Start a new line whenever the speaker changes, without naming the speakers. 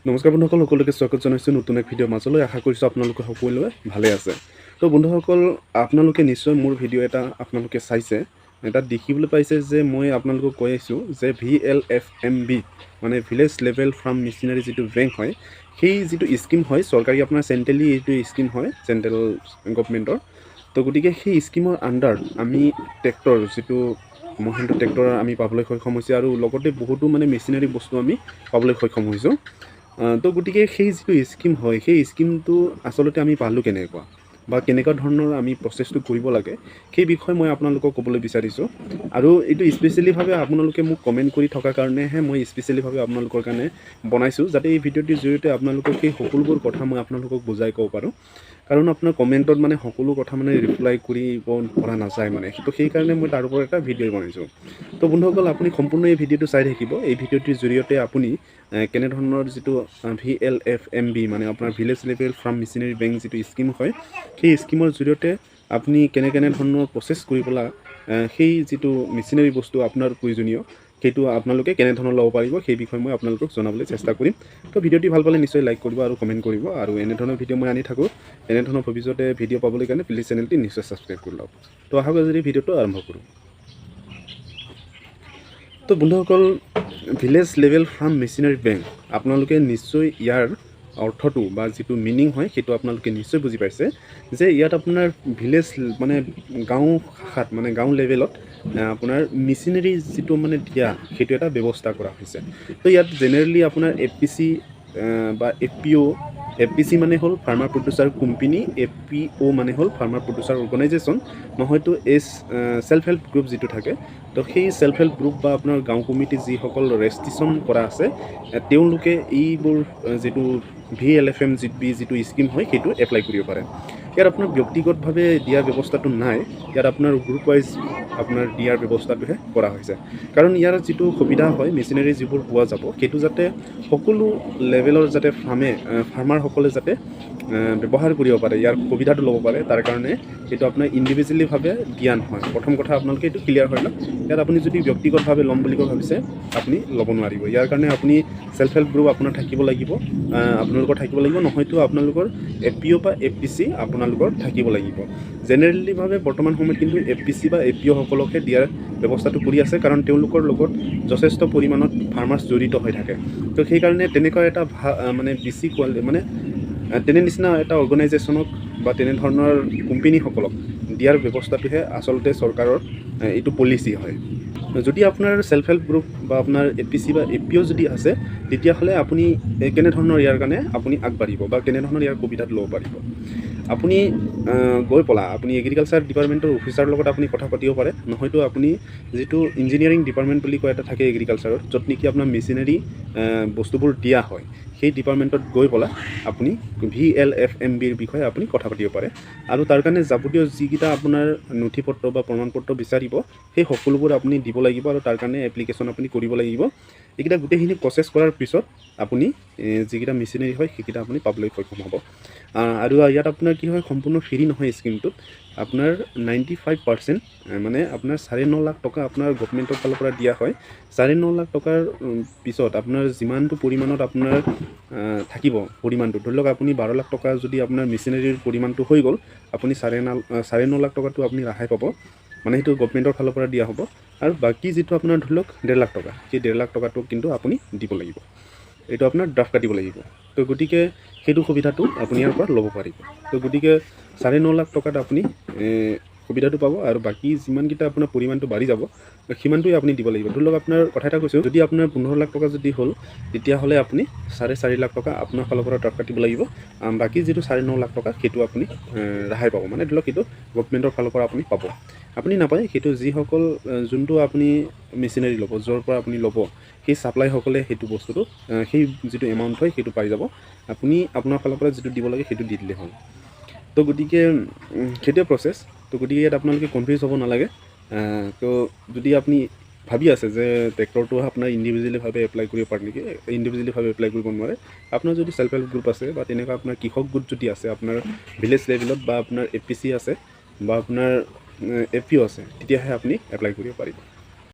নমস্কাৰ বন্ধুসকল, সকলোকে স্বাগত জনাইছোঁ নতুন এক ভিডিঅ'ৰ মাজলৈ। আশা কৰিছোঁ আপোনালোকে সকলোৱে ভালে আছে। তো বন্ধুসকল, আপোনালোকে নিশ্চয় মোৰ ভিডিঅ' এটা আপোনালোকে চাইছে। তাত দেখিবলৈ পাইছে যে মই আপোনালোকক কৈ আছোঁ যে VLFMB মানে ভিলেজ লেভেল ফাৰ্ম মেচিনাৰী যিটো বেংক হয়, সেই যিটো স্কিম হয় চৰকাৰী, আপোনাৰ চেণ্ট্ৰেলি এইটো স্কিম হয় চেণ্ট্ৰেল গভমেণ্টৰ। তো গতিকে সেই স্কিমৰ আণ্ডাৰত আমি ট্ৰেক্টৰ, যিটো মহেন্দ্ৰ ট্ৰেক্টৰ আমি পাবলৈ সক্ষম হৈছে, আৰু লগতে বহুতো মানে মেচিনাৰী বস্তু আমি পাবলৈ সক্ষম হৈছোঁ। তো গতিকে সেই যিটো স্কিম হয়, সেই স্কিমটো আচলতে আমি পালোঁ কেনেকুৱা বা কেনেকুৱা ধৰণৰ আমি প্ৰচেছটো কৰিব লাগে, সেই বিষয়ে মই আপোনালোকক ক'বলৈ বিচাৰিছোঁ। আৰু এইটো স্পেচিয়েলিভাৱে আপোনালোকে মোক কমেণ্ট কৰি থকাৰ কাৰণেহে মই স্পেচিয়েলিভাৱে আপোনালোকৰ কাৰণে বনাইছোঁ, যাতে এই ভিডিঅ'টিৰ জৰিয়তে আপোনালোকক সেই সকলোবোৰ কথা মই আপোনালোকক বুজাই ক'ব পাৰোঁ। কাৰণ আপোনাৰ কমেণ্টত মানে সকলো কথা মানে ৰিপ্লাই কৰিব পৰা নাযায় মানে, তো সেইকাৰণে মই তাৰ ওপৰত এটা ভিডিঅ' বনাইছোঁ। তো বন্ধুসকল, আপুনি সম্পূৰ্ণ এই ভিডিঅ'টো চাই থাকিব। এই ভিডিঅ'টিৰ জৰিয়তে আপুনি কেনেধৰণৰ যিটো VLFMB মানে আপোনাৰ village level farm machinery bank যিটো স্কিম হয়, সেই স্কিমৰ জৰিয়তে আপুনি কেনেধৰণৰ প্ৰচেছ কৰি পেলাই সেই যিটো মেচিনাৰী বস্তু আপোনাৰ প্ৰয়োজনীয়, সেইটো আপোনালোকে কেনেধৰণৰ ল'ব পাৰিব, সেই বিষয়ে মই আপোনালোকক জনাবলৈ চেষ্টা কৰিম। তো ভিডিঅ'টি ভাল পালে নিশ্চয় লাইক কৰিব আৰু কমেণ্ট কৰিব, আৰু এনেধৰণৰ ভিডিঅ' মই আনি থাকোঁ। এনেধৰণৰ ভৱিষ্যতে ভিডিঅ' পাবলৈ কাৰণে প্লিজ চেনেলটি নিশ্চয় ছাবস্ক্ৰাইব কৰি লওক। তো আশা কৰি যদি ভিডিঅ'টো আৰম্ভ কৰোঁ। তো বন্ধুসকল, village level farm machinery bank, আপোনালোকে নিশ্চয় ইয়াৰ অৰ্থটো বা যিটো মিনিং হয় সেইটো আপোনালোকে নিশ্চয় বুজি পাইছে, যে ইয়াত আপোনাৰ ভিলেজ মানে গাঁও শাখাত মানে গাঁও লেভেলত আপোনাৰ মেচিনাৰী যিটো মানে দিয়া, সেইটো এটা ব্যৱস্থা কৰা হৈছে। তো ইয়াত জেনেৰেলি আপোনাৰ FPC বা FPO, FPC মানে হ'ল ফাৰ্মাৰ প্ৰডিউচাৰ কোম্পানী, FPO মানে হ'ল ফাৰ্মাৰ প্ৰডিউচাৰ অৰ্গেনাইজেশ্যন, নহয়তো চেল্ফ হেল্প গ্ৰুপ যিটো থাকে। তো সেই চেল্ফ হেল্প গ্ৰুপ বা আপোনাৰ গাঁও কমিটি যিসকল ৰেজিষ্ট্ৰেশ্যন কৰা আছে, তেওঁলোকে এইবোৰ যিটো VLFMB যিটো স্কিম হয় সেইটো এপ্লাই কৰিব পাৰে। ইয়াত আপোনাৰ ব্যক্তিগতভাৱে দিয়াৰ ব্যৱস্থাটো নাই, ইয়াত আপোনাৰ গ্ৰুপ ৱাইজ আপোনাৰ দিয়াৰ ব্যৱস্থাটোহে কৰা হৈছে। কাৰণ ইয়াৰ যিটো সুবিধা হয়, মেচিনাৰী যিবোৰ পোৱা যাব, সেইটো যাতে সকলো লেভেলৰ যাতে ফাৰ্মাৰসকলে যাতে ব্যৱহাৰ কৰিব পাৰে, ইয়াৰ সুবিধাটো ল'ব পাৰে, তাৰ কাৰণে এইটো আপোনাৰ ইণ্ডিভিজুৱেলিভাৱে দিয়া নহয়। প্ৰথম কথা আপোনালোকে এইটো ক্লিয়াৰ হৈ লওক। ইয়াত আপুনি যদি ব্যক্তিগতভাৱে ল'ম বুলি ভাবিছে, আপুনি ল'ব নোৱাৰিব। ইয়াৰ কাৰণে আপুনি চেল্ফ হেল্প গ্ৰুপ আপোনাৰ থাকিব লাগিব, নহয়তো আপোনালোকৰ FPO বা FPC আপোনালোকৰ থাকিব লাগিব। জেনেৰেলিভাৱে বৰ্তমান সময়ত কিন্তু FPC বা FPO সকলকহে দিয়াৰ ব্যৱস্থাটো কৰি আছে, কাৰণ তেওঁলোকৰ লগত যথেষ্ট পৰিমাণত ফাৰ্মাৰ্ছ জড়িত হৈ থাকে। তো সেইকাৰণে তেনেকুৱা এটা মানে বেছি মানে তেনে নিচিনা এটা অৰ্গেনাইজেশ্যনক বা তেনেধৰণৰ কোম্পেনীসকলক দিয়াৰ ব্যৱস্থাটোহে আচলতে চৰকাৰৰ এইটো পলিচি হয়। যদি আপোনাৰ চেল্ফ হেল্প গ্ৰুপ বা আপোনাৰ FPC বা FPO যদি আছে, তেতিয়াহ'লে আপুনি কেনেধৰণৰ ইয়াৰ কাৰণে আপুনি আগবাঢ়িব বা কেনেধৰণৰ ইয়াৰ সুবিধাটো ল'ব পাৰিব। আপুনি গৈ পেলাই আপুনি এগ্ৰিকালচাৰ ডিপাৰ্টমেণ্টৰ অফিচাৰৰ লগত আপুনি কথা পাতিব পাৰে, নহয়তো আপুনি যিটো ইঞ্জিনিয়াৰিং ডিপাৰ্টমেণ্ট বুলি কয় এটা থাকে এগ্ৰিকালচাৰত, য'ত নেকি আপোনাৰ মেচিনাৰী বস্তুবোৰ দিয়া হয়, সেই ডিপাৰ্টমেণ্টত গৈ পেলাই আপুনি VLFMBৰ বিষয়ে আপুনি কথা পাতিব পাৰে। আৰু তাৰ কাৰণে যাৱতীয় যিকেইটা আপোনাৰ নথি পত্ৰ বা প্ৰমাণ পত্ৰ বিচাৰিব, সেই সকলোবোৰ আপুনি দিব লাগিব, আৰু তাৰ কাৰণে এপ্লিকেশ্যন আপুনি কৰিব লাগিব। এইকেইটা গোটেইখিনি প্ৰচেছ কৰাৰ পিছত আপুনি যিকেইটা মেচিনাৰী হয় সেইকেইটা আপুনি পাবলৈ সক্ষম হ'ব। আৰু ইয়াত আপোনাৰ কি হয়, সম্পূৰ্ণ ফ্ৰী নহয় স্কিমটোত। আপোনাৰ 95% মানে আপোনাৰ 9.5 লাখ টকা আপোনাৰ গভমেণ্টৰ ফালৰ পৰা দিয়া হয়। 9.5 লাখ টকাৰ পিছত আপোনাৰ যিমানটো পৰিমাণত আপোনাৰ থাকিব, পৰিমাণটো ধৰি লওক আপুনি 12 লাখ টকা যদি আপোনাৰ মেচিনাৰীৰ পৰিমাণটো হৈ গ'ল, আপুনি 9.5 লাখ টকাটো আপুনি ৰেহাই পাব, মানে সেইটো গভমেণ্টৰ ফালৰ পৰা দিয়া হ'ব। আৰু বাকী যিটো আপোনাৰ ধৰি লওক 1.5 লাখ টকা, সেই 1.5 লাখ টকাটো কিন্তু আপুনি দিব লাগিব, এইটো আপোনাৰ ড্ৰাফ্ট কাটিব লাগিব। তো গতিকে সেইটো সুবিধাটো আপুনি ইয়াৰ পৰা ল'ব পাৰিব। তো গতিকে 9.5 লাখ টকাত আপুনি সুবিধাটো পাব, আৰু বাকী যিমানকেইটা আপোনাৰ পৰিমাণটো বাঢ়ি যাব, সিমানটোৱে আপুনি দিব লাগিব। ধৰি লওক আপোনাৰ কথা এটা কৈছোঁ, যদি আপোনাৰ 15 লাখ টকা যদি হ'ল, তেতিয়াহ'লে আপুনি 4.5 লাখ টকা আপোনাৰ ফালৰ পৰা ড্ৰাফ্ট কাটিব লাগিব। বাকী যিটো 9.5 লাখ টকা, সেইটো আপুনি ৰেহাই পাব, মানে ধৰি লওক সেইটো গভমেণ্টৰ ফালৰ পৰা আপুনি পাব। আপুনি নাপায়, সেইটো যিসকল যোনটো আপুনি মেচিনাৰী ল'ব, য'ৰ পৰা আপুনি ল'ব, সেই ছাপ্লাইসকলে সেইটো বস্তুটো সেই যিটো এমাউণ্ট হয় সেইটো পাই যাব। আপুনি আপোনাৰ ফালৰ পৰা যিটো দিব লাগে সেইটো দি দিলেই হ'ল। তো গতিকে সেইটোৱে প্ৰচেছ। তো গতিকে ইয়াত আপোনালোকে কনফিউজ হ'ব নালাগে। তো যদি আপুনি ভাবি আছে যে ট্ৰেক্টৰটো আপোনাৰ ইণ্ডিভিজুৱেলিভাৱে এপ্লাই কৰিব পাৰে নেকি, ইণ্ডিভিজুৱেলিভাৱে এপ্লাই কৰিব নোৱাৰে। আপোনাৰ যদি চেল্ফ হেল্প গ্ৰুপ আছে বা তেনেকুৱা আপোনাৰ কৃষক গোট যদি আছে আপোনাৰ ভিলেজ লেভেলত, বা আপোনাৰ FPC আছে বা আপোনাৰ FPO আছে, তেতিয়াহে আপুনি এপ্লাই কৰিব পাৰিব।